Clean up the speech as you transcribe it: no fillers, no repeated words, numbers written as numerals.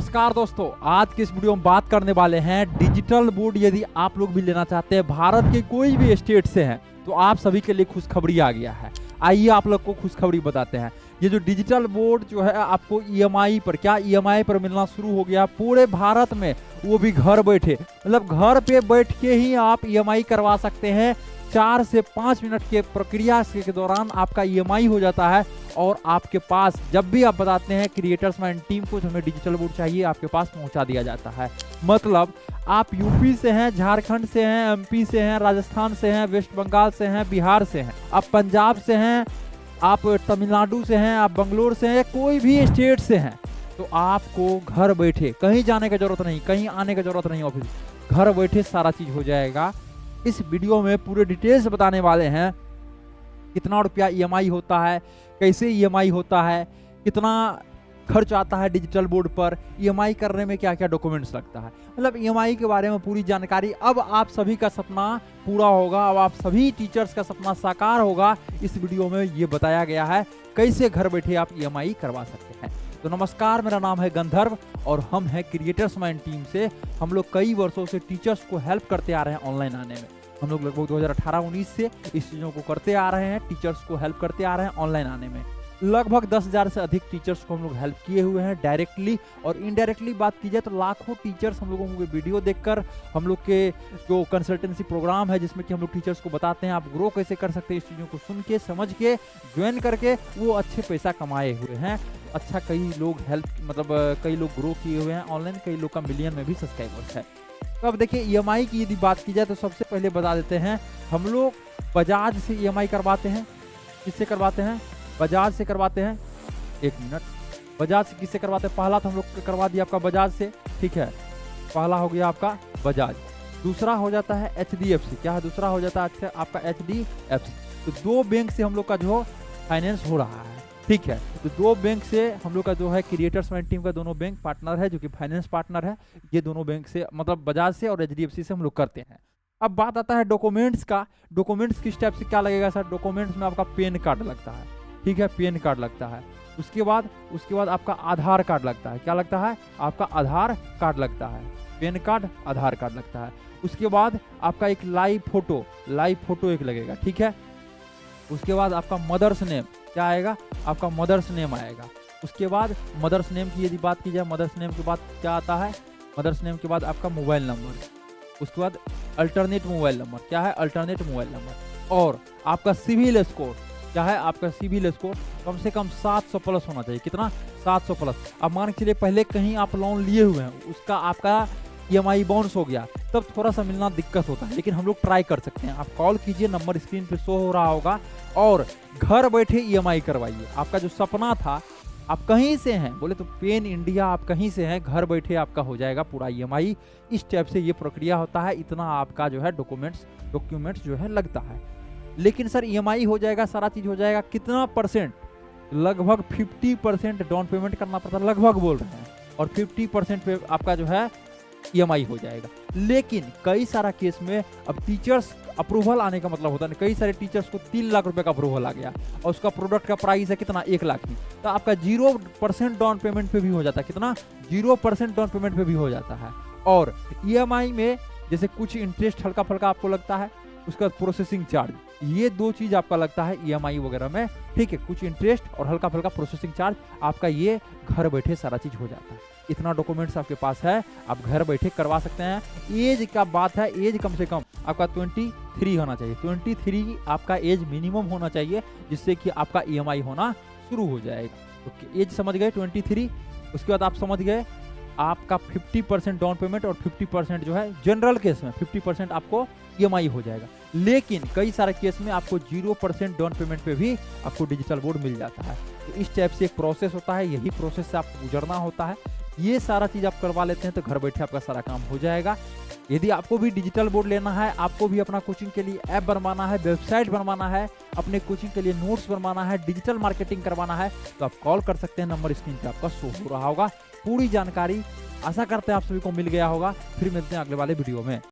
नमस्कार दोस्तों, आज की इस वीडियो में बात करने वाले हैं डिजिटल बोर्ड। यदि आप लोग भी लेना चाहते हैं, भारत के कोई भी स्टेट से हैं, तो आप सभी के लिए खुशखबरी आ गया है। आइए आप लोग को खुशखबरी बताते हैं। ये जो डिजिटल बोर्ड जो है आपको ईएमआई पर मिलना शुरू हो गया पूरे भारत में, वो भी घर बैठे। मतलब घर पे बैठ के ही आप ईएमआई करवा सकते हैं। 4 से 5 मिनट के प्रक्रिया के दौरान आपका ईएमआई हो जाता है और आपके पास जब भी आप बताते हैं क्रिएटर्स माइंड टीम को हमें डिजिटल बोर्ड चाहिए, आपके पास पहुंचा दिया जाता है। मतलब आप यूपी से हैं, झारखंड से हैं, एमपी से हैं, राजस्थान से हैं, वेस्ट बंगाल से हैं, बिहार से हैं, आप पंजाब से हैं, आप तमिलनाडु से हैं, आप बंगलोर से हैं, कोई भी स्टेट से हैं, तो आपको घर बैठे कहीं जाने की जरूरत नहीं, कहीं आने की जरूरत नहीं, ऑफिस घर बैठे सारा चीज हो जाएगा। इस वीडियो में पूरे डिटेल्स बताने वाले हैं। कितना रुपया ईएमआई होता है, कैसे ईएमआई होता है, कितना खर्च आता है डिजिटल बोर्ड पर, ईएमआई करने में क्या क्या डॉक्यूमेंट्स लगता है, मतलब ईएमआई के बारे में पूरी जानकारी। अब आप सभी का सपना पूरा होगा, अब आप सभी टीचर्स का सपना साकार होगा। इस वीडियो में ये बताया गया है कैसे घर बैठे आप ईएमआई करवा सकते हैं। तो नमस्कार, मेरा नाम है गंधर्व और हम हैं क्रिएटर्स माइंड टीम से। हम लोग कई वर्षों से टीचर्स को हेल्प करते आ रहे हैं ऑनलाइन आने में। हम लोग लगभग 2018-19 से इस चीज़ों को करते आ रहे हैं, टीचर्स को हेल्प करते आ रहे हैं ऑनलाइन आने में। लगभग 10,000 से अधिक टीचर्स को हम लोग हेल्प किए हुए हैं डायरेक्टली, और इनडायरेक्टली बात की जाए तो लाखों टीचर्स हम लोगों को वीडियो देखकर, हम लोग के जो कंसल्टेंसी प्रोग्राम है जिसमें कि हम लोग टीचर्स को बताते हैं आप ग्रो कैसे कर सकते हैं, इस चीज़ों को सुन के समझ के ज्वाइन करके वो अच्छे पैसा कमाए हुए हैं। अच्छा, कई लोग कई लोग ग्रो किए हुए हैं ऑनलाइन, कई लोग का मिलियन में भी सब्सक्राइबर्स है। तो अब देखिए ईएमआई की यदि बात की जाए तो सबसे पहले बता देते हैं, हम लोग बजाज से ईएमआई करवाते हैं। किससे करवाते हैं? बजाज से करवाते हैं। एक मिनट, बजाज से किससे करवाते हैं? पहला तो हम लोग करवा दिया आपका बजाज से, ठीक है, पहला हो गया आपका बजाज। दूसरा हो जाता है एचडीएफसी। क्या है दूसरा? हो जाता है आपका एचडीएफसी। तो 2 बैंक से हम लोग का जो फाइनेंस हो रहा है, ठीक है। तो 2 बैंक से हम लोग का जो है क्रिएटर्स माइंड टीम का दोनों बैंक पार्टनर है, जो कि फाइनेंस पार्टनर है। ये दोनों बैंक से मतलब बजाज से और एचडीएफसी से हम लोग करते हैं। अब बात आता है डॉक्यूमेंट्स का। डॉक्यूमेंट्स किस टाइप से क्या लगेगा सर? डॉक्यूमेंट्स में आपका पैन कार्ड लगता है, ठीक है, पैन कार्ड लगता है। उसके बाद आपका आधार कार्ड लगता है। क्या लगता है? आपका आधार कार्ड लगता है। पैन कार्ड, आधार कार्ड लगता है। उसके बाद आपका एक लाइव फोटो एक लगेगा, ठीक है। उसके बाद आपका मदर्स नेम, क्या आएगा? आपका मदर्स नेम आएगा। उसके बाद मदर्स नेम की यदि बात की जाए, मदर्स नेम के बाद क्या आता है? मदर्स नेम के बाद आपका मोबाइल नंबर। उसके बाद अल्टरनेट मोबाइल नंबर। क्या है? Alternate mobile number. और आपका सिविल स्कोर। क्या है? आपका सिविल स्कोर कम से कम 700 प्लस होना चाहिए। कितना? 700 प्लस। अब मान के चलिए पहले कहीं आप लोन लिए हुए हैं, उसका आपका ईएमआई बाउंस हो गया, तब थोड़ा सा मिलना दिक्कत होता है, लेकिन हम लोग ट्राई कर सकते हैं। आप कॉल कीजिए, नंबर स्क्रीन पे शो हो रहा होगा, और घर बैठे ईएमआई करवाइए। आपका जो सपना था, आप कहीं से हैं, बोले तो पेन इंडिया, आप कहीं से हैं, घर बैठे आपका हो जाएगा पूरा ईएमआई। इस टाइप से ये प्रक्रिया होता है। इतना आपका जो है डॉक्यूमेंट्स जो है लगता है। लेकिन सर ईएमआई हो जाएगा, सारा चीज हो जाएगा, कितना परसेंट? लगभग 50% डाउन पेमेंट करना पड़ता है, लगभग बोल रहे हैं, और 50% पे आपका जो है ईएमआई हो जाएगा। लेकिन कई सारा केस में अब टीचर्स अप्रूवल आने का मतलब होता है, कई सारे टीचर्स को 3 लाख रुपए का अप्रूवल आ गया और उसका प्रोडक्ट का प्राइस है कितना? 1 लाख ही। तो आपका 0% डाउन पेमेंट पे भी हो जाता है। कितना? 0% डाउन पेमेंट पे भी हो जाता है। और ईएमआई में जैसे कुछ इंटरेस्ट हल्का फल्का आपको लगता है, उसका प्रोसेसिंग चार्ज, ये 2 चीज आपका लगता है ईएमआई वगैरह में, ठीक है। कुछ इंटरेस्ट और हल्का फल्का प्रोसेसिंग चार्ज आपका, ये घर बैठे सारा चीज हो जाता है। इतना डॉक्यूमेंट्स आपके पास है, आप घर बैठे करवा सकते हैं। एज का बात है, एज कम से कम आपका 23 होना चाहिए। 23 आपका एज मिनिमम होना चाहिए, जिससे कि आपका ईएमआई होना शुरू हो जाएगा। तो एज समझ गए 23। उसके बाद आप समझ गए आपका 50% डाउन पेमेंट और 50% जो है जनरल केस में 50% आपको ईएमआई हो जाएगा। लेकिन कई सारे केस में आपको 0% डाउन पेमेंट पे भी आपको डिजिटल बोर्ड मिल जाता है। तो इस टाइप से एक प्रोसेस होता है, यही प्रोसेस से आपको गुजरना होता है। ये सारा चीज आप करवा लेते हैं तो घर बैठे आपका सारा काम हो जाएगा। यदि आपको भी डिजिटल बोर्ड लेना है, आपको भी अपना कोचिंग के लिए ऐप बनवाना है, वेबसाइट बनवाना है, अपने कोचिंग के लिए नोट्स बनवाना है, डिजिटल मार्केटिंग करवाना है, तो आप कॉल कर सकते हैं। नंबर स्क्रीन पे आपका शो हो रहा होगा। पूरी जानकारी आशा करते हैं आप सभी को मिल गया होगा। फिर मिलते हैं अगले वाले वीडियो में।